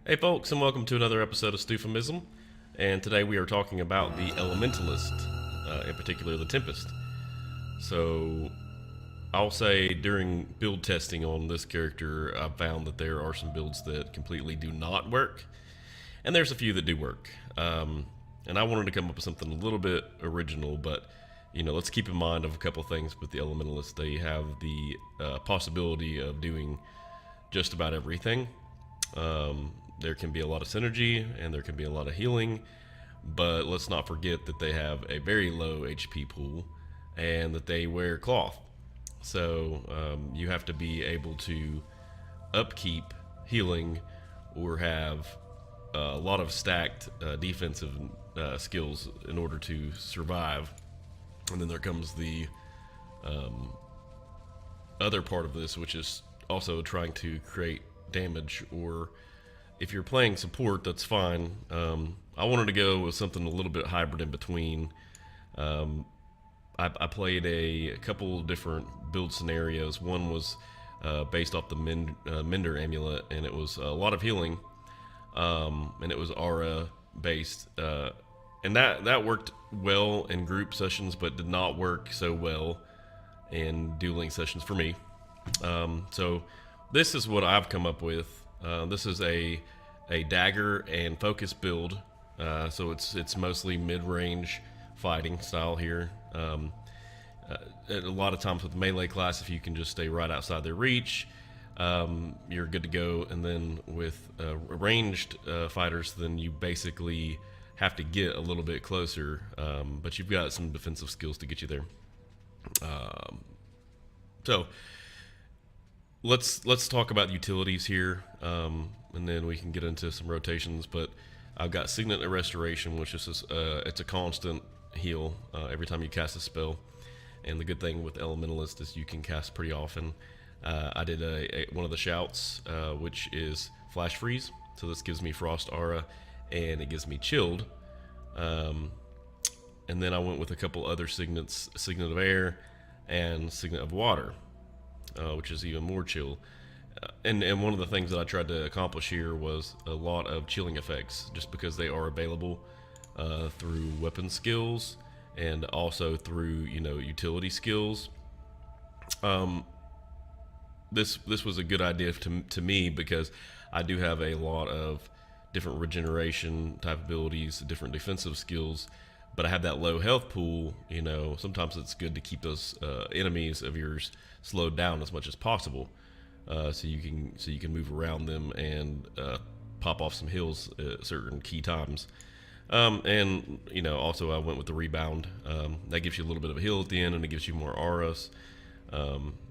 Hey folks, and welcome to another episode of Stuphamism. And today we are talking about the Elementalist, in particular the Tempest. So, I'll say during build testing on this character, I've found that there are some builds that completely do not work, and there's a few that do work. And I wanted to come up with something a little bit original, but let's keep in mind of a couple things with the Elementalist. They have the possibility of doing just about everything. There can be a lot of synergy and there can be a lot of healing, but let's not forget that they have a very low HP pool and that they wear cloth. So you have to be able to upkeep healing or have a lot of stacked defensive skills in order to survive. And then there comes the other part of this, which is also trying to create damage, or if you're playing support, that's fine. I wanted to go with something a little bit hybrid in between. I played a couple different build scenarios. One was based off the Mender amulet, and it was a lot of healing, and it was aura based, and that worked well in group sessions, but did not work so well in dueling sessions for me. So this is what I've come up with. This is a dagger and focus build, so it's mostly mid-range fighting style here. A lot of times with the melee class, if you can just stay right outside their reach, you're good to go. And then with ranged fighters, then you basically have to get a little bit closer, but you've got some defensive skills to get you there. So let's talk about utilities here, and then we can get into some rotations. But I've got Signet and Restoration, which is it's a constant heal every time you cast a spell. And the good thing with Elementalist is you can cast pretty often. I did one of the shouts, which is Flash Freeze. So this gives me Frost Aura, and it gives me Chilled. And then I went with a couple other signets, Signet of Air and Signet of Water, which is even more chill. And one of the things that I tried to accomplish here was a lot of chilling effects, just because they are available through weapon skills and also through utility skills. This was a good idea to me, because I do have a lot of different regeneration type abilities, different defensive skills, but I have that low health pool. Sometimes it's good to keep those enemies of yours slowed down as much as possible, so you can move around them and pop off some heals at certain key times. And also I went with the rebound. That gives you a little bit of a heal at the end, and it gives you more auras.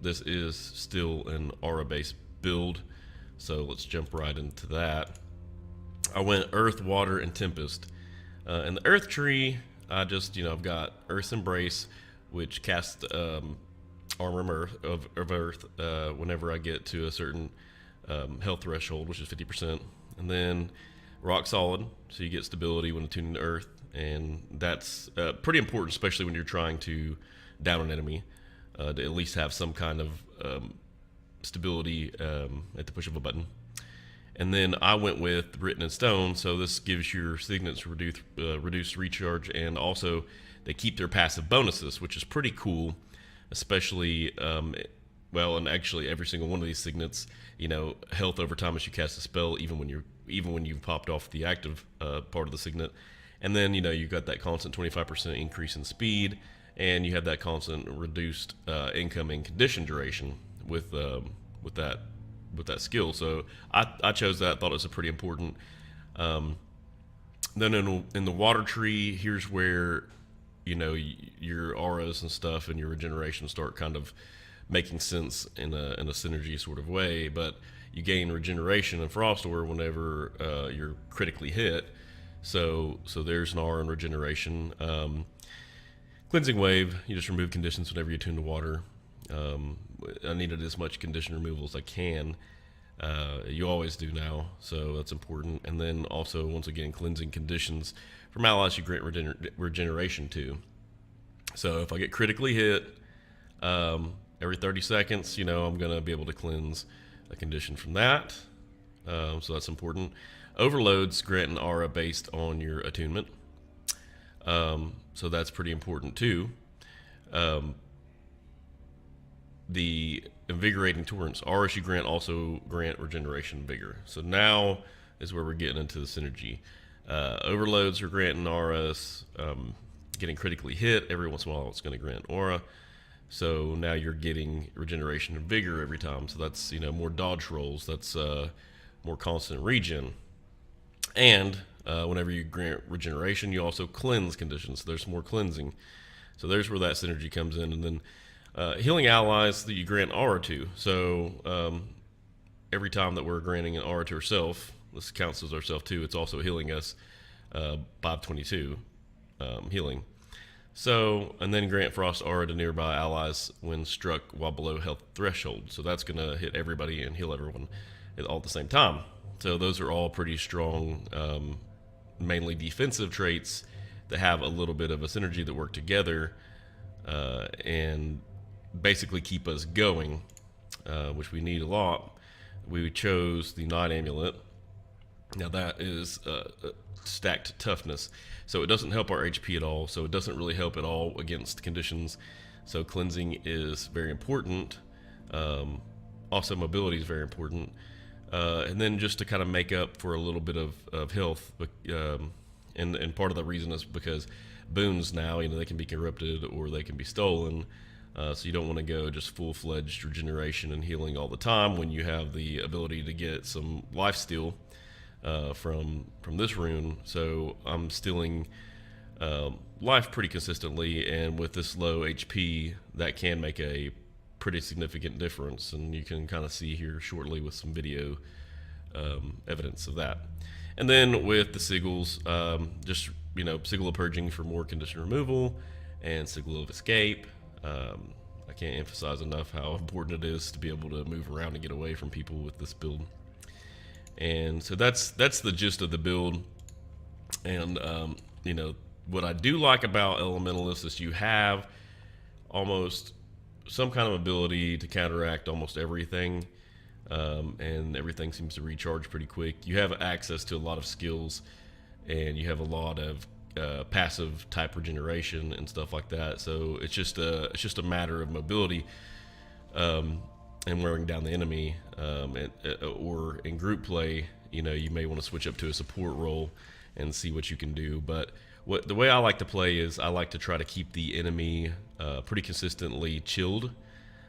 This is still an aura based build, so let's jump right into that. I went Earth, Water, and Tempest. And the Earth tree, I just, I've got Earth's Embrace, which casts armor of Earth whenever I get to a certain health threshold, which is 50%. And then Rock Solid, so you get stability when attuning to Earth. And that's pretty important, especially when you're trying to down an enemy, to at least have some kind of stability at the push of a button. And then I went with Written in Stone, so this gives your signets reduced recharge, and also they keep their passive bonuses, which is pretty cool, especially, and actually every single one of these signets, health over time as you cast a spell, even when you've popped off the active part of the signet. And then, you've got that constant 25% increase in speed, and you have that constant reduced incoming condition duration with that skill. So I chose that. Thought it was a pretty important. Then in the Water tree, here's where your auras and stuff and your regeneration start kind of making sense in a synergy sort of way. But you gain regeneration and Frost Aura whenever you're critically hit. So there's an aura and regeneration. Cleansing Wave, you just remove conditions whenever you tune to water. I needed as much condition removal as I can. You always do now, so that's important. And then also, once again, cleansing conditions from allies you grant regeneration to. So if I get critically hit every 30 seconds, I'm going to be able to cleanse a condition from that. So that's important. Overloads grant an aura based on your attunement. So that's pretty important too. The invigorating torrents, auras you grant also grant regeneration vigor. So now is where we're getting into the synergy. Overloads are granting auras. Getting critically hit every once in a while, it's going to grant aura. So now you're getting regeneration and vigor every time. So that's, more dodge rolls. That's more constant regen. And whenever you grant regeneration, you also cleanse conditions. So there's more cleansing. So there's where that synergy comes in. And then healing allies that you grant aura to. So every time that we're granting an aura to ourselves, this counts as ourself too. It's also healing us 522 healing. So, and then grant frost aura to nearby allies when struck while below health threshold. So that's going to hit everybody and heal everyone all at the same time. So those are all pretty strong, mainly defensive traits that have a little bit of a synergy that work together and basically keep us going, which we need a lot. We chose the Night Amulet. Now that is stacked toughness, so it doesn't help our HP at all, so it doesn't really help at all against conditions. So cleansing is very important. Also mobility is very important. And then just to kind of make up for a little bit of health, and part of the reason is because boons now, they can be corrupted or they can be stolen. So you don't want to go just full-fledged regeneration and healing all the time when you have the ability to get some life steal from this rune. So I'm stealing life pretty consistently, and with this low HP, that can make a pretty significant difference, and you can kind of see here shortly with some video evidence of that. And then with the sigils, just sigil of purging for more condition removal, and sigil of escape. I can't emphasize enough how important it is to be able to move around and get away from people with this build. And so that's the gist of the build. And what I do like about Elementalist is you have almost some kind of ability to counteract almost everything, and everything seems to recharge pretty quick. You have access to a lot of skills, and you have a lot of passive type regeneration and stuff like that. So it's just a matter of mobility and wearing down the enemy. Or in group play, you may want to switch up to a support role and see what you can do. But the way I like to play is I like to try to keep the enemy pretty consistently chilled,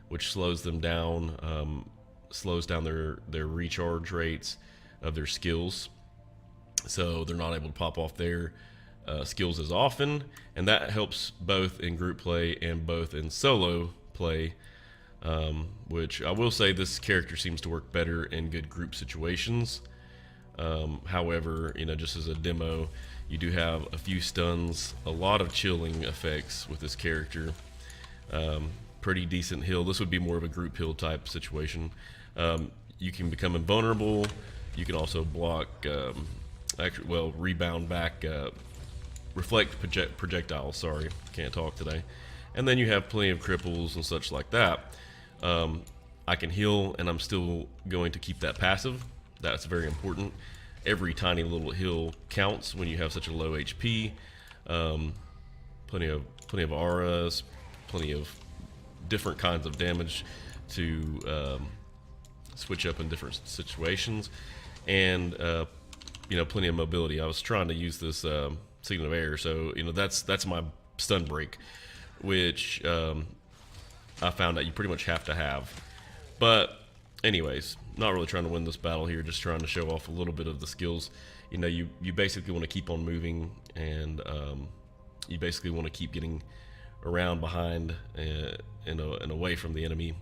which slows them down, slows down their recharge rates of their skills, so they're not able to pop off their skills as often, and that helps both in group play and both in solo play, which I will say this character seems to work better in good group situations. However, just as a demo, you do have a few stuns, a lot of chilling effects with this character, pretty decent heal. This would be more of a group heal type situation. You can become invulnerable. You can also block, rebound back, reflect projectiles. Sorry, can't talk today. And then you have plenty of cripples and such like that. I can heal, and I'm still going to keep that passive. That's very important. Every tiny little heal counts when you have such a low HP. Plenty of auras, plenty of different kinds of damage to switch up in different situations, and plenty of mobility. I was trying to use this Signal of Air, so that's my stun break, which I found out you pretty much have to have. But anyways, not really trying to win this battle here, just trying to show off a little bit of the skills. You basically want to keep on moving, and you basically want to keep getting around behind and away from the enemy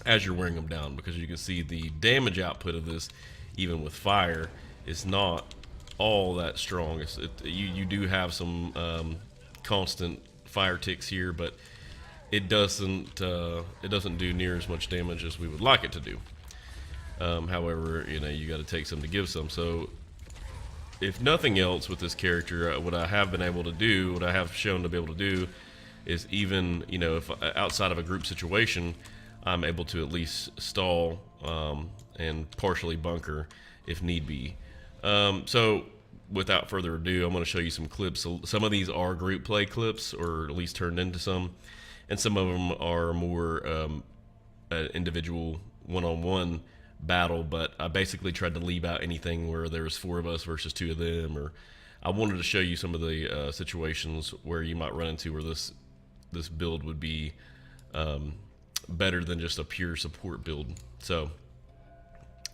as you're wearing them down, because you can see the damage output of this, even with fire, is not all that strong. You do have some constant fire ticks here, but it doesn't do near as much damage as we would like it to do. However, you got to take some to give some. So if nothing else with this character, what I have been able to do, what I have shown to be able to do, is even if outside of a group situation, I'm able to at least stall and partially bunker if need be. So without further ado, I'm going to show you some clips. So some of these are group play clips, or at least turned into some, and some of them are more individual one-on-one battle. But I basically tried to leave out anything where there's 4 of us versus 2 of them, or I wanted to show you some of the situations where you might run into where this build would be better than just a pure support build. So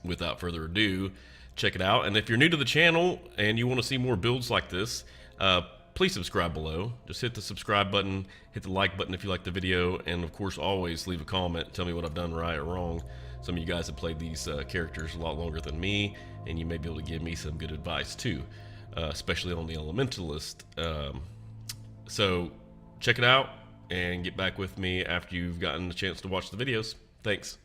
without further ado, check it out. And if you're new to the channel and you want to see more builds like this, please subscribe below. Just hit the subscribe button, hit the like button if you like the video, and of course always leave a comment, tell me what I've done right or wrong. Some of you guys have played these characters a lot longer than me, and you may be able to give me some good advice too, especially on the Elementalist. So check it out and get back with me after you've gotten the chance to watch the videos. Thanks.